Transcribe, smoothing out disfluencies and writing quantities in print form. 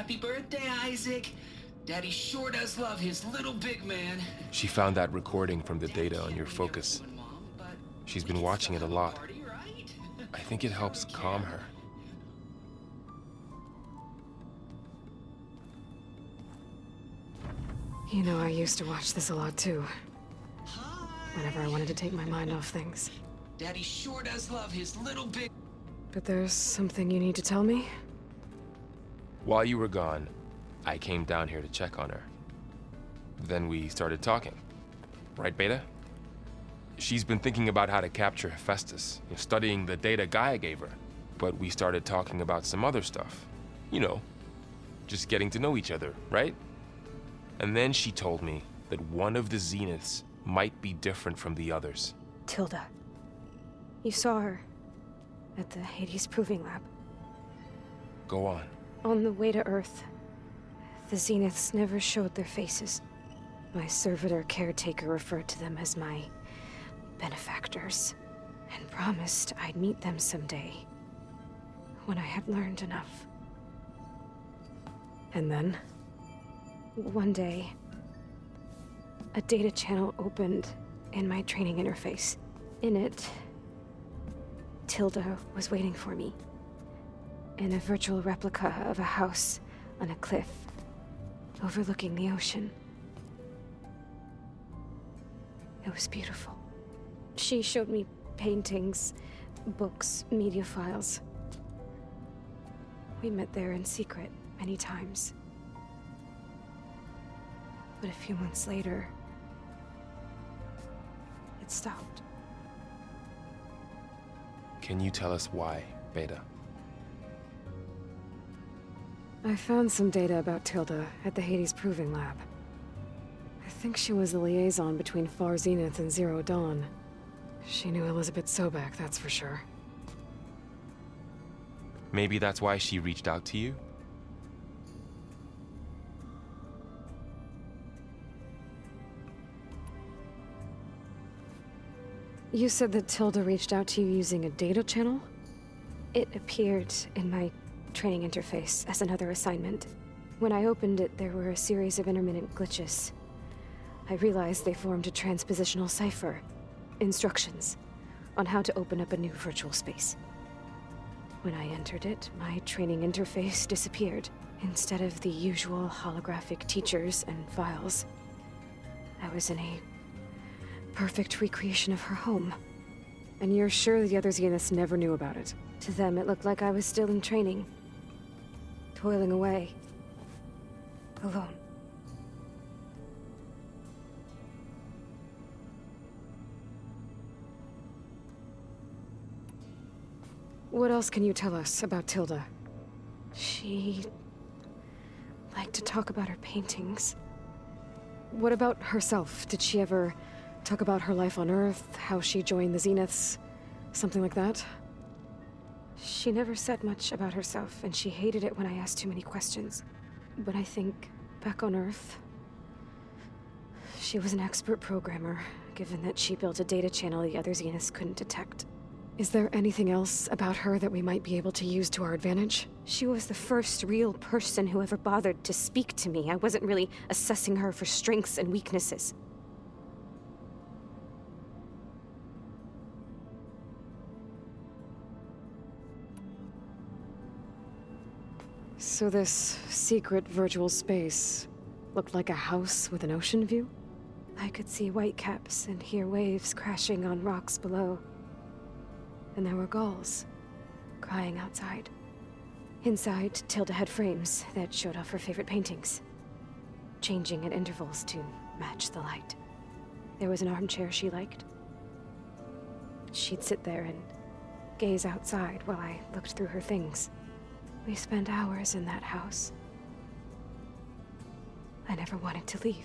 Happy birthday, Isaac. Daddy sure does love his little big man. She found that recording from the data on your focus. She's been watching it a lot. I think it helps calm her. You know, I used to watch this a lot too. Whenever I wanted to take my mind off things. Daddy sure does love his little big... But there's something you need to tell me? While you were gone, I came down here to check on her. Then we started talking. Right, Beta? She's been thinking about how to capture Hephaestus, studying the data Gaia gave her. But we started talking about some other stuff. You know, just getting to know each other, right? And then she told me that one of the Zeniths might be different from the others. Tilda. You saw her at the Hades Proving Lab. Go on. On the way to Earth, the Zeniths never showed their faces. My servitor caretaker referred to them as my benefactors, and promised I'd meet them someday, when I had learned enough. And then, one day, a data channel opened in my training interface. In it, Tilda was waiting for me, in a virtual replica of a house on a cliff, overlooking the ocean. It was beautiful. She showed me paintings, books, media files. We met there in secret many times. But a few months later, it stopped. Can you tell us why, Beta? I found some data about Tilda at the Hades Proving Lab. I think she was the liaison between Far Zenith and Zero Dawn. She knew Elizabeth Sobek, that's for sure. Maybe that's why she reached out to you? You said that Tilda reached out to you using a data channel? It appeared in my training interface as another assignment. When I opened it, there were a series of intermittent glitches. I realized they formed a transpositional cipher. Instructions on how to open up a new virtual space. When I entered it, my training interface disappeared. Instead of the usual holographic teachers and files, I was in a perfect recreation of her home. And you're sure the other Zeniths never knew about it? To them, it looked like I was still in training. Toiling away. Alone. What else can you tell us about Tilda? She liked to talk about her paintings. What about herself? Did she ever talk about her life on Earth, how she joined the Zeniths, something like that? She never said much about herself, and she hated it when I asked too many questions. But I think, back on Earth, she was an expert programmer, given that she built a data channel the other Zeniths couldn't detect. Is there anything else about her that we might be able to use to our advantage? She was the first real person who ever bothered to speak to me. I wasn't really assessing her for strengths and weaknesses. So this secret virtual space looked like a house with an ocean view? I could see whitecaps and hear waves crashing on rocks below. And there were gulls crying outside. Inside, Tilda had frames that showed off her favorite paintings, changing at intervals to match the light. There was an armchair she liked. She'd sit there and gaze outside while I looked through her things. We spent hours in that house. I never wanted to leave.